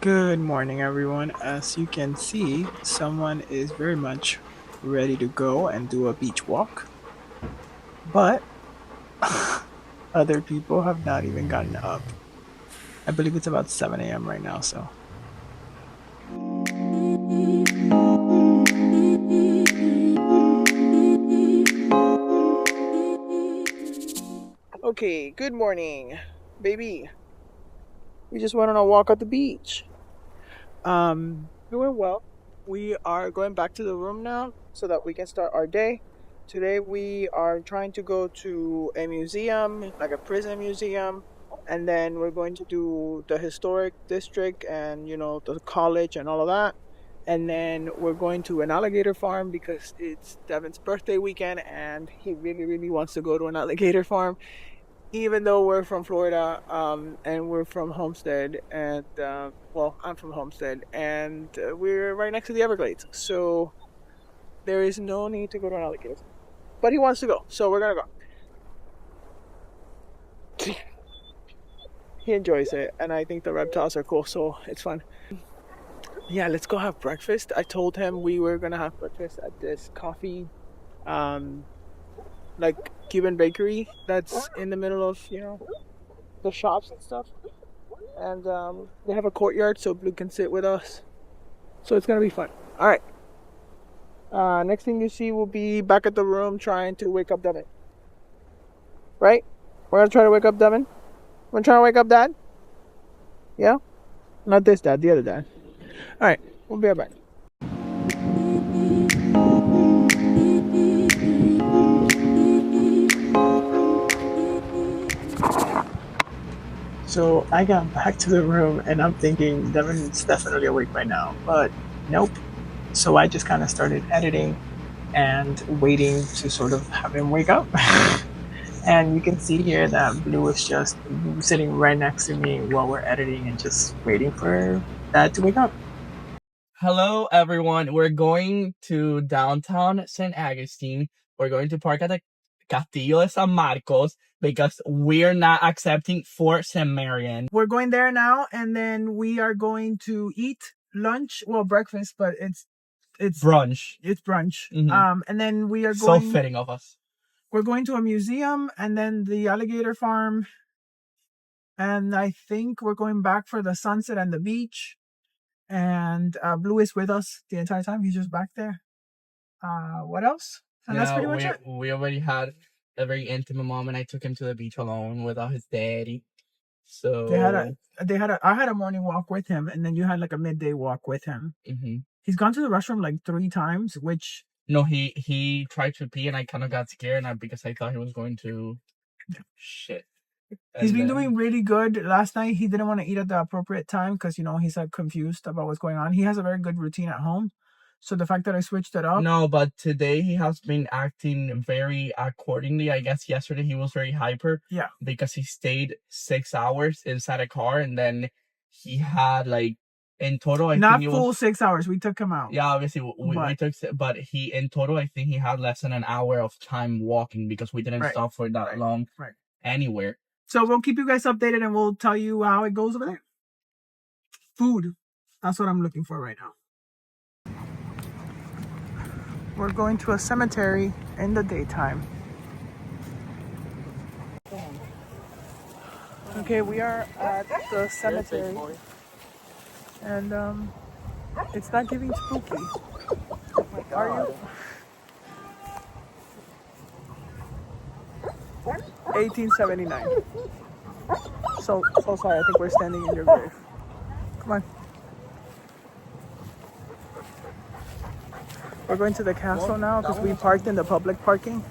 Good morning, everyone. As you can see, someone is very much ready to go and do a beach walk, but other people have not even gotten up. I believe it's about 7 a.m. right now, so. Okay, good morning, baby. We just went on a walk at the beach. Doing well. We are going back to the room now so that we can start our day. Today we are trying to go to a museum, like a prison museum, and then we're going to do the historic district and the college and all of that. And then we're going to an alligator farm because it's Devin's birthday weekend and he really, really wants to go to an alligator farm even though we're from Florida, and we're from Homestead, and well, I'm from Homestead, and we're right next to the Everglades, so there is no need to go to an alligator. But he wants to go, so we're gonna go. He enjoys it, and I think the reptiles are cool, so it's fun. Yeah, let's go have breakfast. I told him we were gonna have breakfast at this coffee, um, like Cuban Bakery that's in the middle of the shops and stuff. And they have a courtyard so Blue can sit with us. So it's gonna be fun. All right. Next thing you see will be back at the room trying to wake up Devin. Right? We're gonna try to wake up Devin. We're trying to wake up Dad. Yeah. Not this Dad, the other Dad. All right. We'll be right back. So I got back to the room and I'm thinking Devin's definitely awake by now, but nope. So I just kind of started editing and waiting to sort of have him wake up. And you can see here that Blue is just sitting right next to me while we're editing and just waiting for Dad to wake up. Hello, everyone. We're going to downtown St. Augustine. We're going to park at the Castillo de San Marcos because we're not accepting Fort St. Marion. We're going there now, and then we are going to eat lunch. Well, breakfast, but it's Brunch. It's brunch. Mhm. And then we are So going. fitting of us. We're going to a museum, and then the alligator farm. And I think we're going back for the sunset and the beach. And Blue is with us the entire time. He's just back there. What else? And that's pretty much it. We already had a very intimate moment. I took him to the beach alone without his daddy. So I had a morning walk with him, and then you had like a midday walk with him. Mm-hmm. He's gone to the restroom like 3 times, which no, he tried to pee, and I kind of got scared, because I thought he was going to shit. He's been doing really good. Last night he didn't want to eat at the appropriate time because he's like confused about what's going on. He has a very good routine at home, so the fact that I switched it up. No, but today he has been acting very accordingly. I guess yesterday he was very hyper. Yeah. Because he stayed 6 hours inside a car, and then he had like in total. Not full 6 hours. We took him out. Yeah, obviously we took, but he in total I think he had less than an hour of time walking because we didn't stop for that long anywhere. So we'll keep you guys updated and we'll tell you how it goes over there. Food. That's what I'm looking for right now. We're going to a cemetery in the daytime. Okay, we are at the cemetery. And it's not giving spooky. Are you? 1879. So sorry, I think we're standing in your grave. Come on. We're going to the castle now because we parked in the public parking.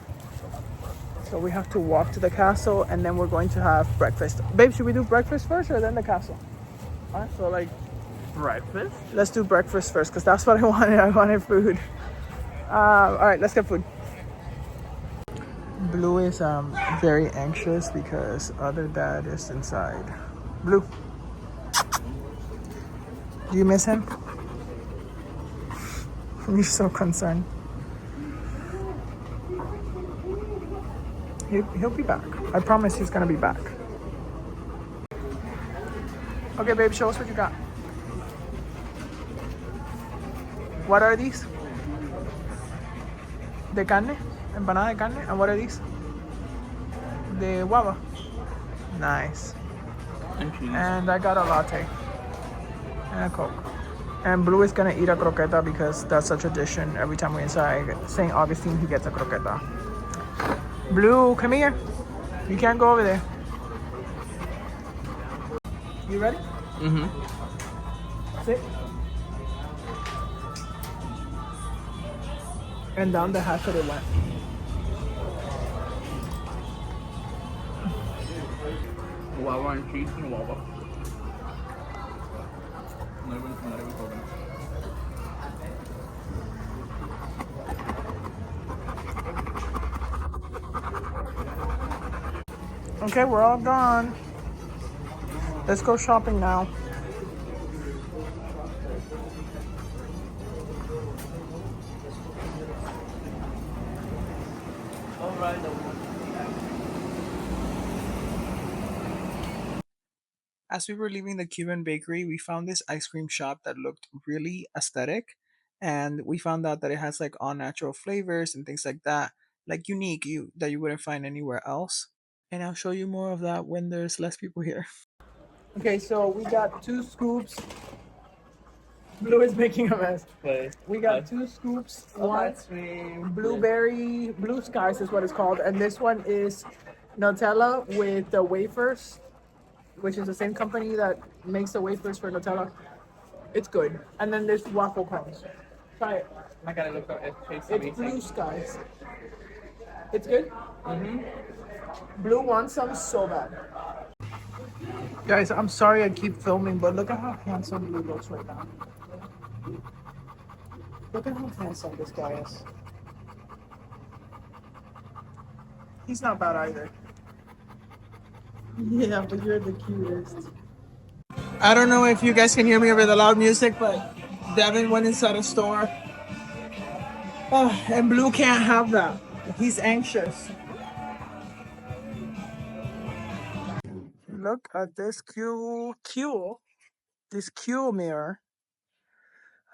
So we have to walk to the castle and then we're going to have breakfast. Babe, should we do breakfast first or then the castle? Alright, so like breakfast? Let's do breakfast first because that's what I wanted. I wanted food. Alright, let's get food. Blue is very anxious because other dad is inside. Blue, do you miss him? You're so concerned. He'll be back. I promise he's gonna be back. Okay, babe, show us what you got. What are these? De carne? Empanada de carne? And what are these? De guava. Nice. And cheese. And I got a latte. And a Coke. And Blue is gonna eat a croqueta because that's a tradition. Every time we're inside St. Augustine, he gets a croqueta. Blue, come here. You can't go over there. You ready? Mm-hmm. Sit. And down the hatch that it went. Guava and cheese and guava. Not even coconut. Okay, we're all gone. Let's go shopping now. Alright. As we were leaving the Cuban Bakery, we found this ice cream shop that looked really aesthetic. And we found out that it has like all natural flavors and things like that, like unique that you wouldn't find anywhere else. And I'll show you more of that when there's less people here. Okay, so we got 2 scoops. Blue is making a mess. Wait. We got 2 scoops. One blueberry, blue skies is what it's called. And this one is Nutella with the wafers, which is the same company that makes the wafers for Nutella. It's good. And then there's waffle cones. Try it. I gotta look at it. Tastes It's amazing. blue skies. It's good? Mm-hmm. Blue wants some so bad. Guys, I'm sorry I keep filming, but look at how handsome Blue looks right now. Look at how handsome this guy is. He's not bad either. Yeah, but you're the cutest. I don't know if you guys can hear me over the loud music, but Devin went inside a store. Oh, and Blue can't have that. He's anxious. Look at this this Q mirror.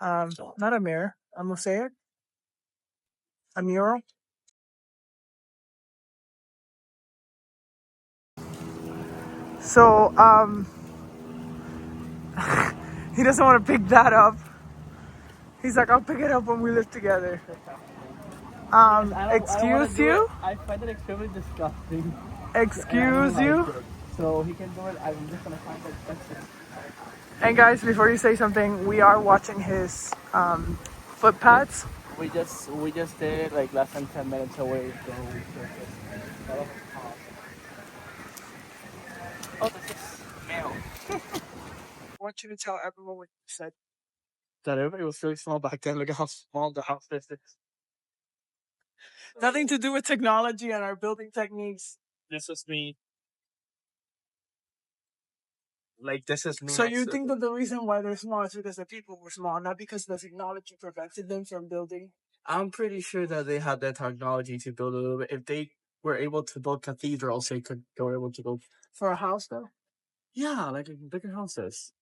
Not a mirror, a mosaic, a mural. So, he doesn't want to pick that up. He's like, I'll pick it up when we live together. Excuse you? I find it extremely disgusting. Excuse you? So he can do it. I'm just gonna find it disgusting. And guys, before you say something, we are watching his foot pads. We just did like less than 10 minutes away, so we should just oh, this is mail. I want you to tell everyone what you said. That everybody was really small back then. Look at how small the house is. Nothing to do with technology and our building techniques. This is me. Like, this is me. So you think that the reason why they're small is because the people were small, not because the technology prevented them from building? I'm pretty sure that they had that technology to build a little bit. If they were able to build cathedrals, they were able to build. For a house, though? Yeah, like bigger houses.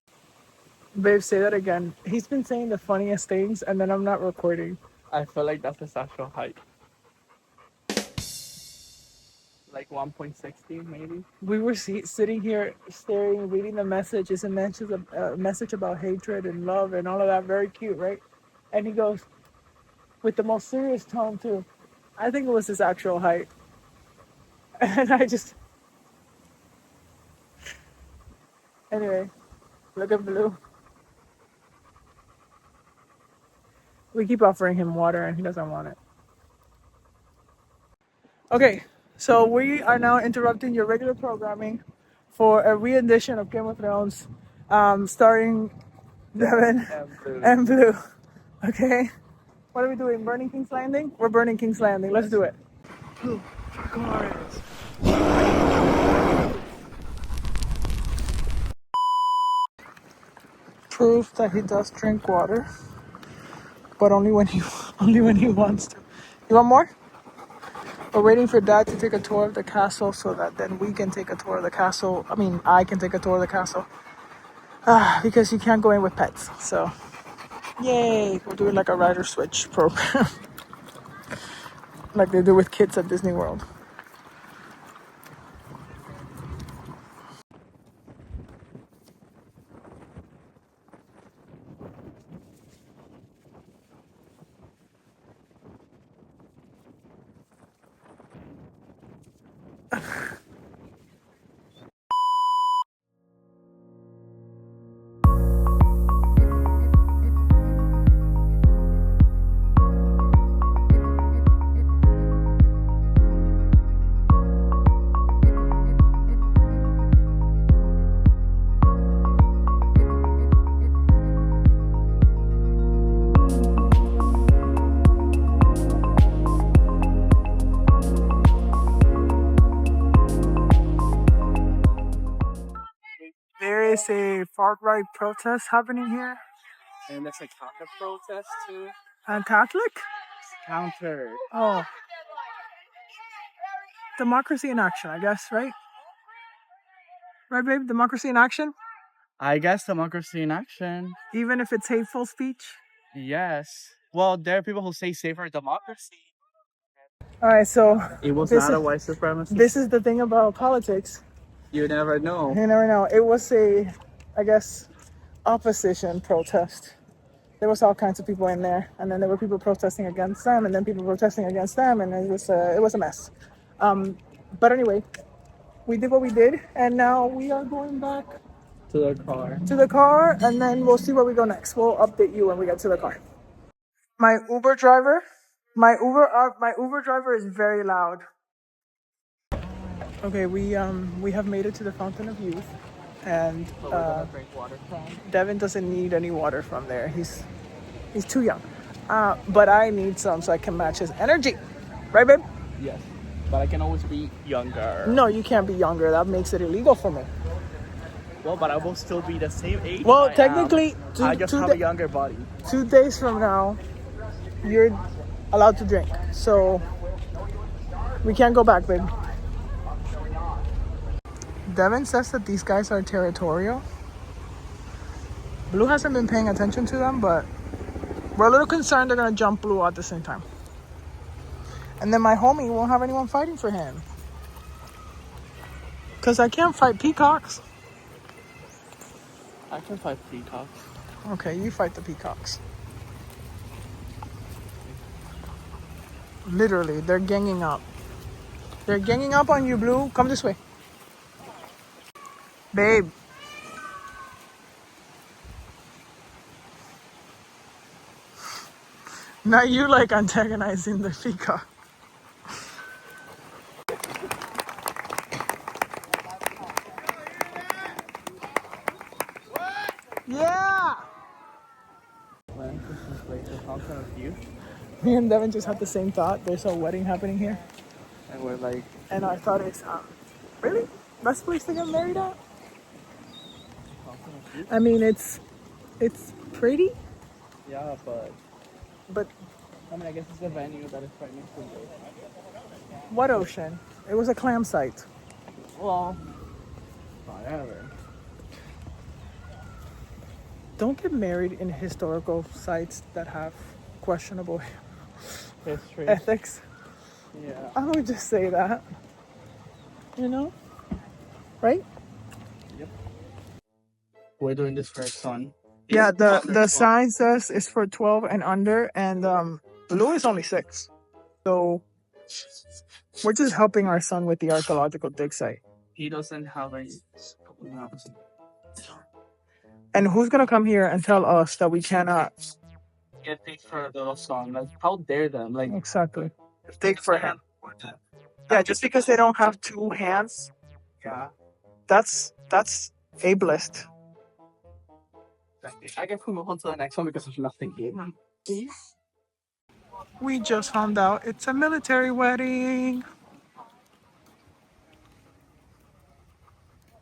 Babe, say that again. He's been saying the funniest things, and then I'm not recording. I feel like that's his actual height. Like 1.60 maybe. We were sitting here staring, reading the message. It's a message about hatred and love and all of that. Very cute, right? And he goes, with the most serious tone, too. I think it was his actual height. And I just... Anyway, look at Blue. We keep offering him water and he doesn't want it. Okay, so we are now interrupting your regular programming for a re-edition of Game of Thrones, starring Devin and Blue. Okay, what are we doing? Burning King's Landing? We're burning King's Landing. Let's do it. Blue, cars. Proof that he does drink water, but only when he wants to. You want more? We're waiting for Dad to take a tour of the castle so that then we can take a tour of the castle. I mean, I can take a tour of the castle. Because you can't go in with pets. So, Yay! We're doing like a rider switch program, like they do with kids at Disney World. There is a far-right protest happening here. And there's a counter protest too. And Catholic? Counter. Oh. Democracy in action, I guess, right? Right, babe? Democracy in action? I guess democracy in action. Even if it's hateful speech? Yes. Well, there are people who say safer democracy. Alright, so It was not a white supremacist. this is the thing about politics. You never know. You never know. It was a, I guess, opposition protest. There was all kinds of people in there, and then there were people protesting against them, and then people protesting against them, and it was a mess. But anyway, we did what we did, and now we are going back To the car. to the car, and then we'll see where we go next. We'll update you when we get to the car. My Uber driver is very loud. Okay, we have made it to the Fountain of Youth, and But we're gonna drink water from. Devin doesn't need any water from there. He's too young. But I need some so I can match his energy. Right, babe? Yes. But I can always be younger. No, you can't be younger. That makes it illegal for me. Well, but I will still be the same age. Well, I technically, am. I just have a younger body. 2 days from now, you're allowed to drink. So we can't go back, babe. Devin says that these guys are territorial. Blue hasn't been paying attention to them, but we're a little concerned they're gonna jump Blue at the same time. And then my homie won't have anyone fighting for him. Cause I can't fight peacocks. I can fight peacocks. Okay, you fight the peacocks. Literally, they're ganging up. They're ganging up on you, Blue. Come this way. Babe. Now you like antagonizing the peacock. Yeah! Me and Devin just had the same thought. There's a wedding happening here. And we're like, And our thought is, really? Best place to get married at? I mean, it's pretty, yeah, but I mean, I guess it's the venue that is right next to it. what ocean? It was a clam site. Well, whatever. Don't get married in historical sites that have questionable History. ethics. Yeah. I would just say that. You know? Right? Yep. We're doing this for our son. Yeah, the sign says it's for 12 and under, and Blue is only 6. So we're just helping our son with the archaeological dig site. He doesn't have any. And who's gonna come here and tell us that we cannot Get things for a little song. Like, how dare them? Like, exactly dig for him? Yeah, just because they don't have 2 hands, yeah. that's ableist. I guess we move on to the next one because there's nothing here. We just found out it's a military wedding.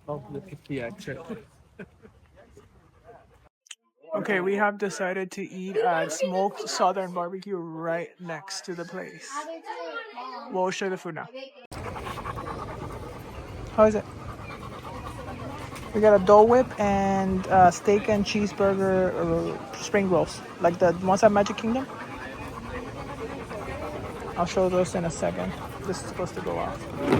Oh, look at the exit. Okay, we have decided to eat at Smoked Southern Barbecue right next to the place. We'll show you the food now. How is it? We got a Dole Whip and steak and cheeseburger spring rolls, like the ones at Magic Kingdom. I'll show those in a second. This is supposed to go off. Oh,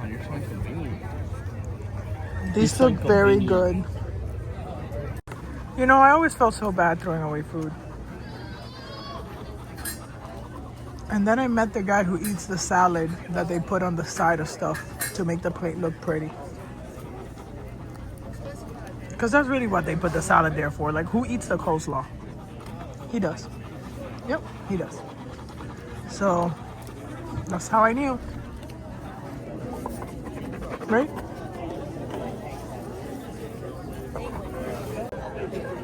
you're so convenient. These look very good. You know, I always felt so bad throwing away food. And then I met the guy who eats the salad that they put on the side of stuff to make the plate look pretty. Because that's really what they put the salad there for. Like, who eats the coleslaw? He does. Yep, he does. So, that's how I knew. Right?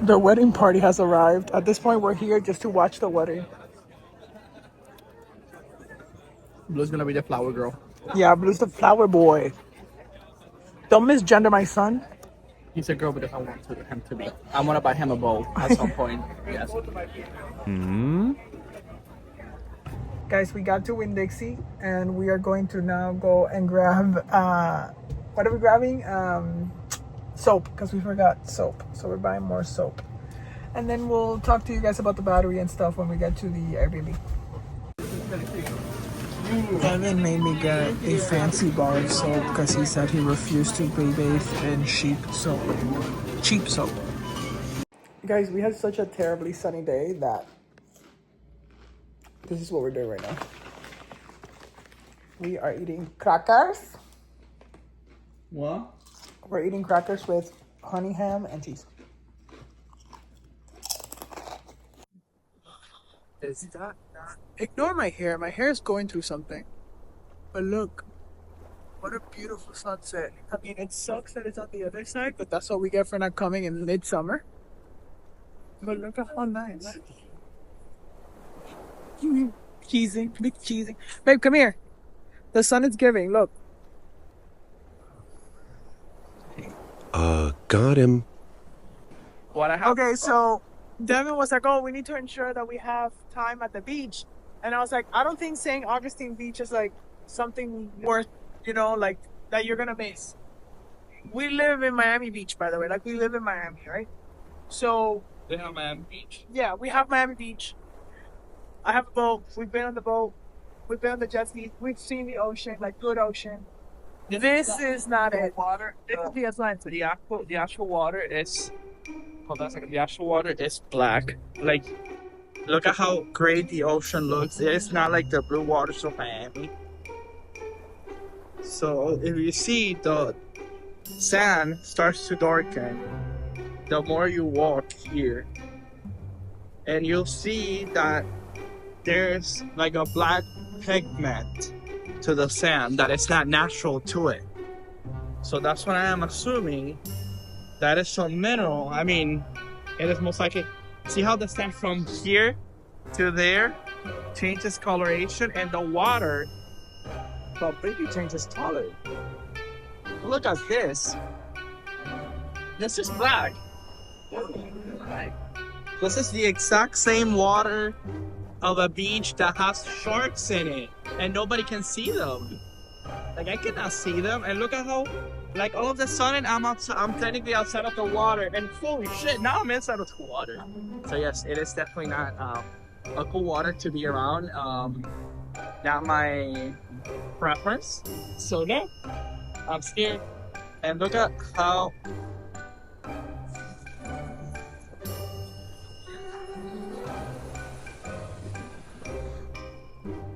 The wedding party has arrived. At this point, we're here just to watch the wedding. Blue's gonna be the flower girl. Yeah, Blue's the flower boy. Don't misgender my son. He's a girl because I want him to be. I want to buy him a bow at some point. Yes. Guys, we got to Winn-Dixie and we are going to now go and grab, what are we grabbing? Soap, because we forgot soap. So we're buying more soap. And then we'll talk to you guys about the battery and stuff when we get to the Airbnb. Evan made me get a fancy bar of soap because he said he refused to be bathed in cheap soap. Cheap soap. Guys, we had such a terribly sunny day that this is what we're doing right now. We are eating crackers. What? We're eating crackers with honey ham and cheese. Is that? Ignore my hair. My hair is going through something. But look, what a beautiful sunset. I mean, it sucks that it's on the other side, but that's what we get for not coming in midsummer. But look at how nice. Cheesing, big cheesing. Babe, come here. The sun is giving. Look. Got him. Okay, so Devin was like, oh, we need to ensure that we have time at the beach. And I was like, I don't think saying Augustine Beach is like something worth, you know, like that you're gonna miss. We live in Miami Beach, by the way. Like, we live in Miami, right? So They have Miami Beach. yeah, we have Miami Beach. I have a boat. We've been on the boat. We've been on the jet ski. We've seen the ocean, like good ocean. This is not it. Water. This is the Atlantic. The actual water is. Hold on a second. The actual water is black. Like, look at how great the ocean looks. It's not like the blue waters of Miami. So if you see, the sand starts to darken the more you walk here, and you'll see that there's like a black pigment to the sand that is not natural to it. So that's what I am assuming, that is some mineral. I mean, it is most likely. See how the sand from here to there changes coloration, and the water completely changes color. Look at this. This is black. This is the exact same water of a beach that has sharks in it, and nobody can see them. Like, I cannot see them, and look at how, like, all of a sudden I'm technically outside of the water, and holy shit, now I'm inside of the water. So yes, it is definitely not a cool water to be around. Not my preference. So no, I'm scared. And look at how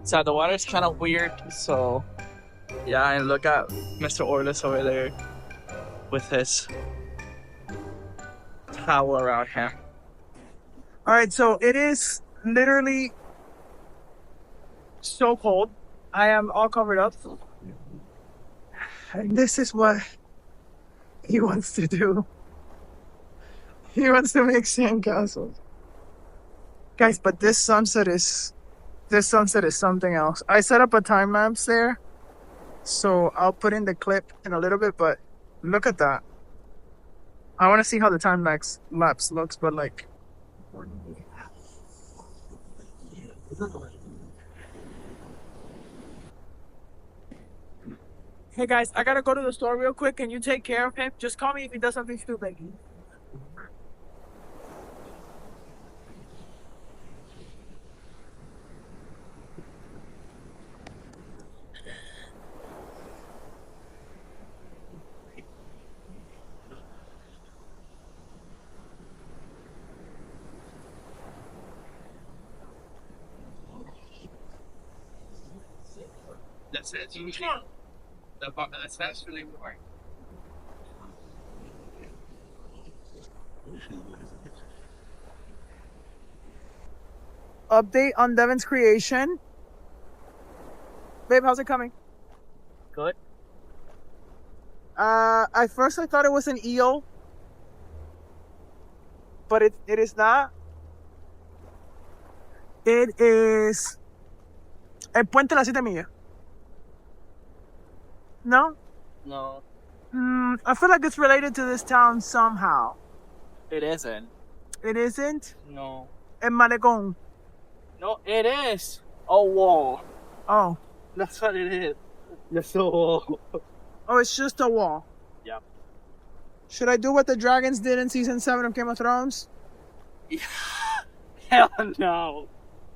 so the water is kind of weird. So yeah, and look at Mr. Orlis over there with his towel around him. All right, so it is literally so cold. I am all covered up. And this is what he wants to do. He wants to make sandcastles. Guys, but this sunset is something else. I set up a time lapse there, so I'll put in the clip in a little bit, but look at that. I want to see how the time lapse looks, but like, Hey guys, I gotta go to the store real quick. Can you take care of him? Just call me if he does something stupid. That's it. That's actually boring. Update on Devin's creation. Babe, how's it coming? Good. At first I thought it was an eel, but it is not. It is el puente de las 7 millas. No? No, I feel like it's related to this town somehow. it isn't. It isn't? No. El malecón. No, it is a wall. Oh. That's what it is. It's a wall. Oh, it's just a wall. Yeah. Should I do what the dragons did in season 7 of Game of Thrones? Hell no.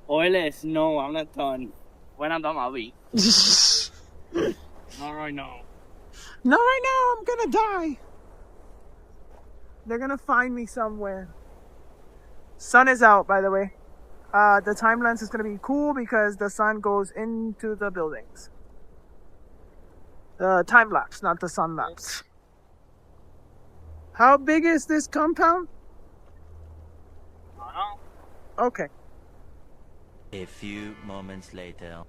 Oilers, no, I'm not done. When I'm done, I'll be. Not right now. Not right now, I'm gonna die. They're gonna find me somewhere. Sun is out, by the way. The time lens is gonna be cool because the sun goes into the buildings. The time lapse, not the sun lapse. How big is this compound? I don't know. Okay. A few moments later.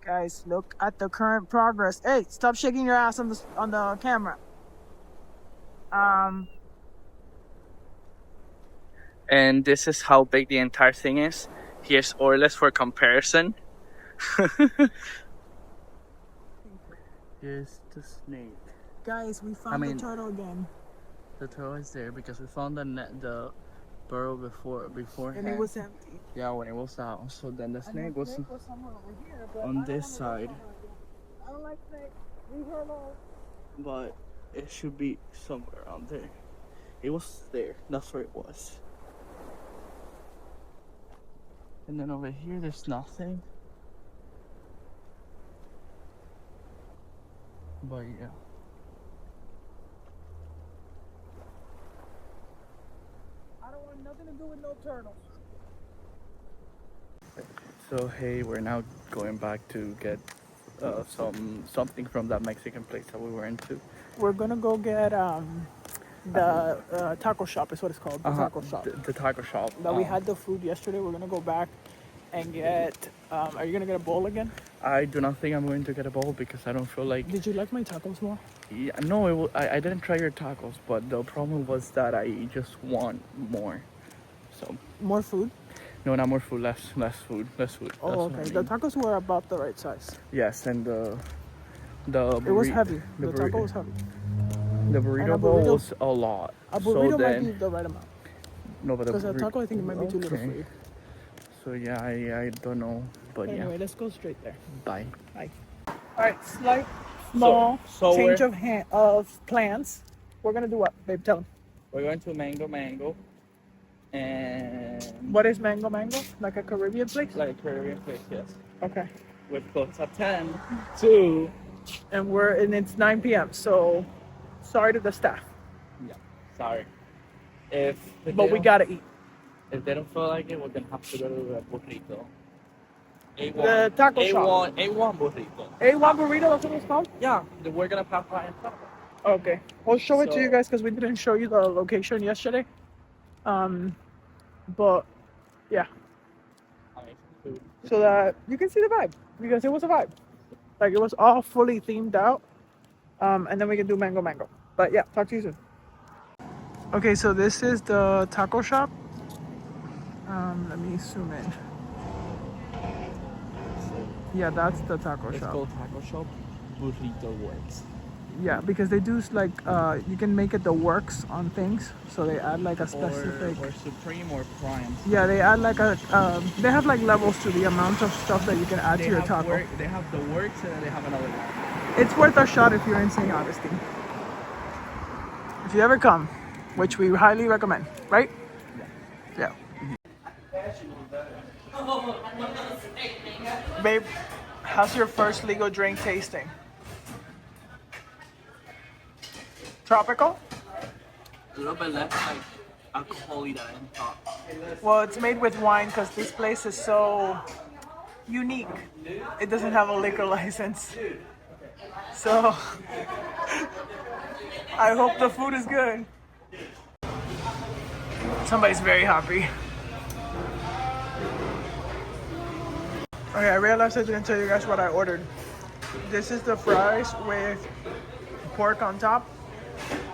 Guys, look at the current progress. Hey, stop shaking your ass on the camera. And this is how big the entire thing is. Here's Orles for comparison. Here's the snake. Guys, we found the turtle again. The turtle is there because we found the burrow before And it was empty. Yeah, when it was out. So then the snake was somewhere over here, but on this side. I don't like snakes. Leave her alone. But it should be somewhere around there. It was there. That's where it was. And then over here, there's nothing. But yeah. I don't want nothing to do with no turtles. So hey, we're now going back to get something from that Mexican place that we went to. We're gonna go get the taco shop is what it's called. The taco shop. The taco shop. That we had the food yesterday. We're gonna go back and get. Are you gonna get a bowl again? I do not think I'm going to get a bowl because I don't feel like. Did you like my tacos more? Yeah, no, I didn't try your tacos, but the problem was that I just want more. So. More food? No, not more food. Less food. Less food. Oh, okay. The tacos were about the right size. Yes, and the. It was heavy. The taco was heavy. The burrito bowl was a lot. A burrito might be the right amount. No, but because a taco, I think it might be too little for you. So yeah, I don't know, but anyway, yeah. let's go straight there. Bye. Bye. All right, small so change of plans. We're gonna do what, babe? Tell them. We're going to Mango, and what is Mango? Like a Caribbean place? Like a Caribbean place, yes. Okay. We're close at 10 to, and it's 9 p.m. So, sorry to the staff. Yeah, sorry. But we gotta eat. If they don't feel like it, we're gonna have to go to the Burrito. The taco shop. A1 Burrito. A1 Burrito, that's what it's called? Yeah, we're gonna pass by and talk. Okay. We'll show it to you guys because we didn't show you the location yesterday. But, yeah. So that you can see the vibe. Because it was a vibe. Like, it was all fully themed out. And then we can do Mango. But, yeah, talk to you soon. Okay, so this is the taco shop. Let me zoom in. Yeah, that's the taco shop. It's called Taco Shop Burrito Works. Yeah, because they do like you can make it the works on things, so they add like a specific. Or supreme or prime. Yeah, they add like a. They have like levels to the amount of stuff that you can add to your taco. They have the works and then they have another one. It's worth a shot if you're in St. Augustine. If you ever come, which we highly recommend, right? Yeah. Babe, how's your first legal drink tasting? Tropical? A little bit less like alcohol than I thought. Well, it's made with wine because this place is so unique. It doesn't have a liquor license. So, I hope the food is good. Somebody's very happy. Okay, I realized I didn't tell you guys what I ordered. This is the fries with pork on top,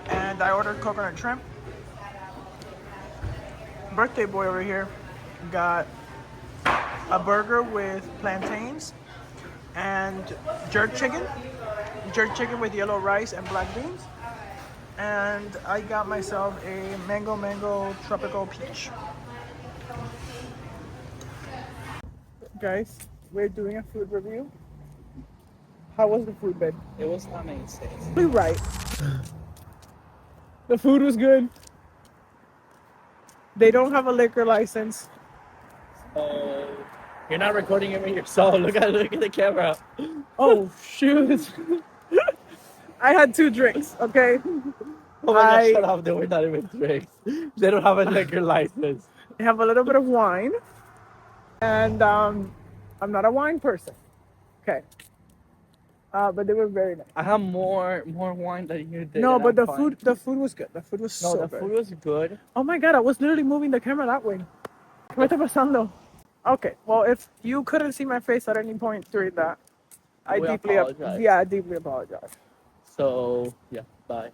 and I ordered coconut shrimp. Birthday boy over here got a burger with plantains and jerk chicken with yellow rice and black beans. And I got myself a mango tropical peach. Guys, we're doing a food review. How was the food, babe? It was amazing. Be right. The food was good. They don't have a liquor license. You're not recording it with yourself. Look at the camera. Oh shoot! I had 2 drinks. Okay. Oh my God! Shut up! They were not even drinks. They don't have a liquor license. I have a little bit of wine, and I'm not a wine person. Okay. But they were very nice. I have more wine than you did. No, but the food was good. The food was so good. Food was good. Oh my God! I was literally moving the camera that way. ¿Qué está pasando? Okay. Well, if you couldn't see my face at any point during that, I We deeply apologize. I deeply apologize. So yeah, bye.